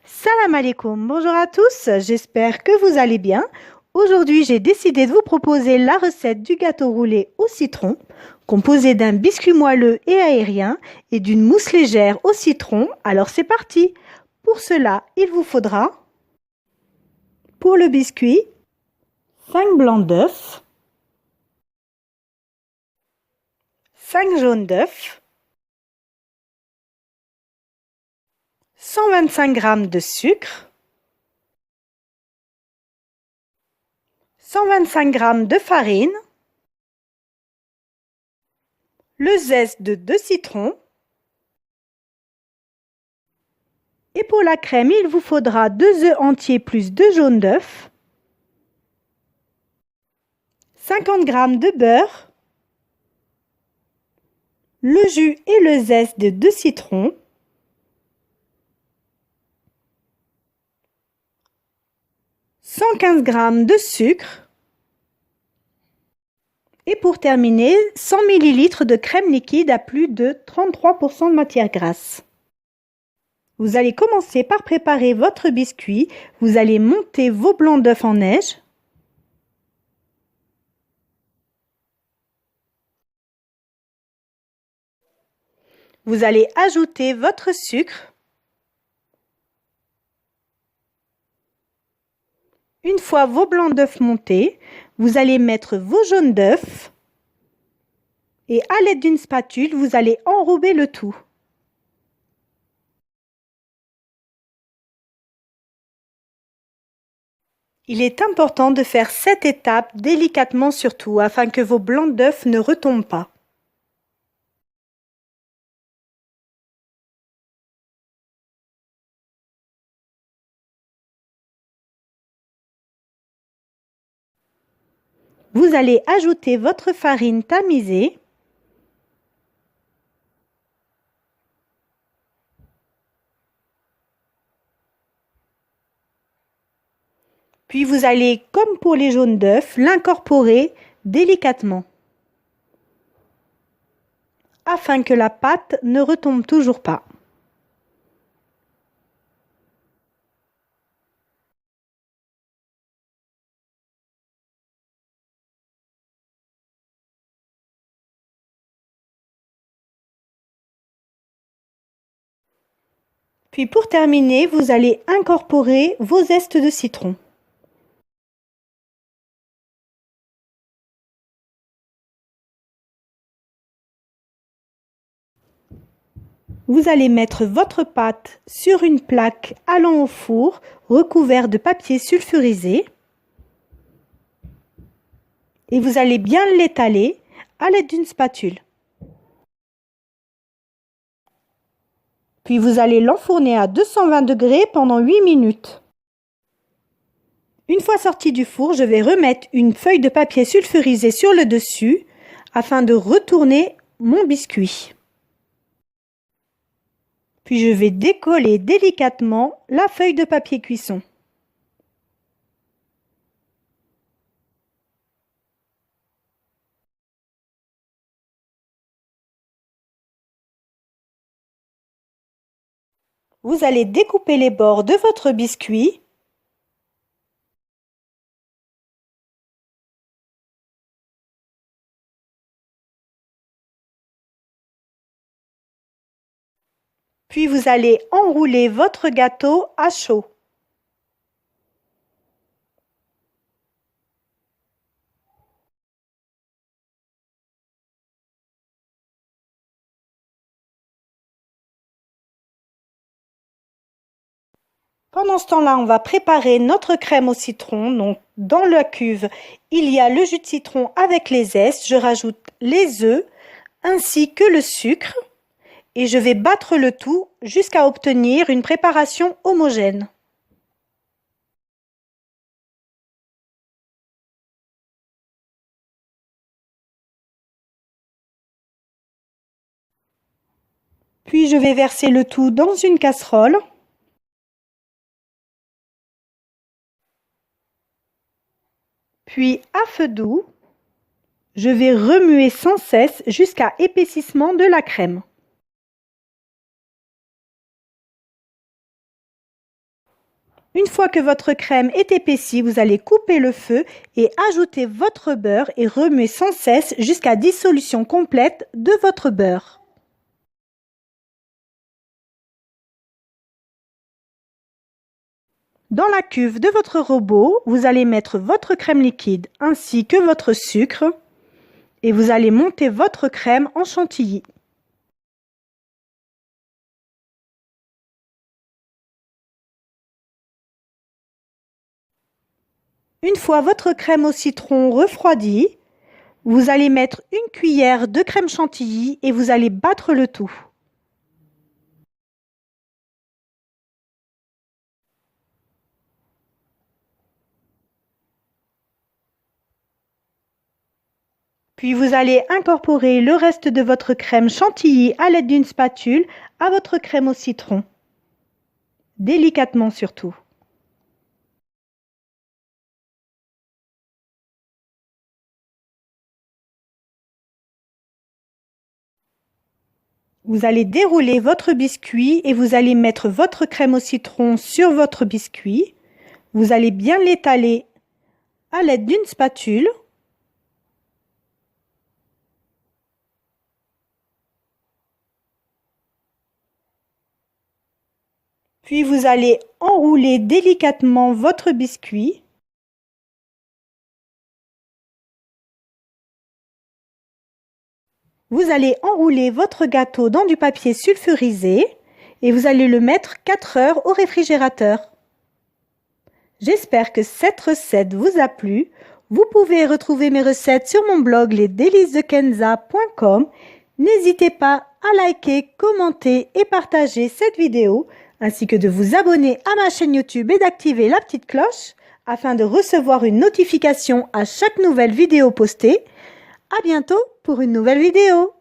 Salam alaikum, bonjour à tous, j'espère que vous allez bien. Aujourd'hui, j'ai décidé de vous proposer la recette du gâteau roulé au citron, composé d'un biscuit moelleux et aérien et d'une mousse légère au citron. Alors c'est parti. Pour cela, il vous faudra, pour le biscuit, 5 blancs d'œufs, 5 jaunes d'œufs, 125 g de sucre, 125 g de farine, le zeste de 2 citrons. Et pour la crème, il vous faudra 2 œufs entiers plus 2 jaunes d'œufs, 50 g de beurre, le jus et le zeste de 2 citrons, 115 g de sucre et pour terminer, 100 ml de crème liquide à plus de 33% de matière grasse. Vous allez commencer par préparer votre biscuit. Vous allez monter vos blancs d'œufs en neige. Vous allez ajouter votre sucre. Une fois vos blancs d'œufs montés, vous allez mettre vos jaunes d'œufs et à l'aide d'une spatule, vous allez enrober le tout. Il est important de faire cette étape délicatement surtout afin que vos blancs d'œufs ne retombent pas. Vous allez ajouter votre farine tamisée. Puis vous allez, comme pour les jaunes d'œufs, l'incorporer délicatement afin que la pâte ne retombe toujours pas. Puis pour terminer, vous allez incorporer vos zestes de citron. Vous allez mettre votre pâte sur une plaque allant au four, recouvert de papier sulfurisé. Et vous allez bien l'étaler à l'aide d'une spatule. Puis vous allez l'enfourner à 220 degrés pendant 8 minutes. Une fois sorti du four, je vais remettre une feuille de papier sulfurisé sur le dessus afin de retourner mon biscuit. Puis je vais décoller délicatement la feuille de papier cuisson. Vous allez découper les bords de votre biscuit. Puis vous allez enrouler votre gâteau à chaud. Pendant ce temps-là, on va préparer notre crème au citron. Donc, dans la cuve, il y a le jus de citron avec les zestes. Je rajoute les œufs ainsi que le sucre. Et je vais battre le tout jusqu'à obtenir une préparation homogène. Puis je vais verser le tout dans une casserole. Puis à feu doux, je vais remuer sans cesse jusqu'à épaississement de la crème. Une fois que votre crème est épaissie, vous allez couper le feu et ajouter votre beurre et remuer sans cesse jusqu'à dissolution complète de votre beurre. Dans la cuve de votre robot, vous allez mettre votre crème liquide ainsi que votre sucre et vous allez monter votre crème en chantilly. Une fois votre crème au citron refroidie, vous allez mettre une cuillère de crème chantilly et vous allez battre le tout. Puis vous allez incorporer le reste de votre crème chantilly à l'aide d'une spatule à votre crème au citron. Délicatement surtout. Vous allez dérouler votre biscuit et vous allez mettre votre crème au citron sur votre biscuit. Vous allez bien l'étaler à l'aide d'une spatule. Puis vous allez enrouler délicatement votre biscuit. Vous allez enrouler votre gâteau dans du papier sulfurisé et vous allez le mettre 4 heures au réfrigérateur. J'espère que cette recette vous a plu. Vous pouvez retrouver mes recettes sur mon blog lesdelicesdekenza.com. N'hésitez pas à liker, commenter et partager cette vidéo, ainsi que de vous abonner à ma chaîne YouTube et d'activer la petite cloche afin de recevoir une notification à chaque nouvelle vidéo postée. À bientôt pour une nouvelle vidéo.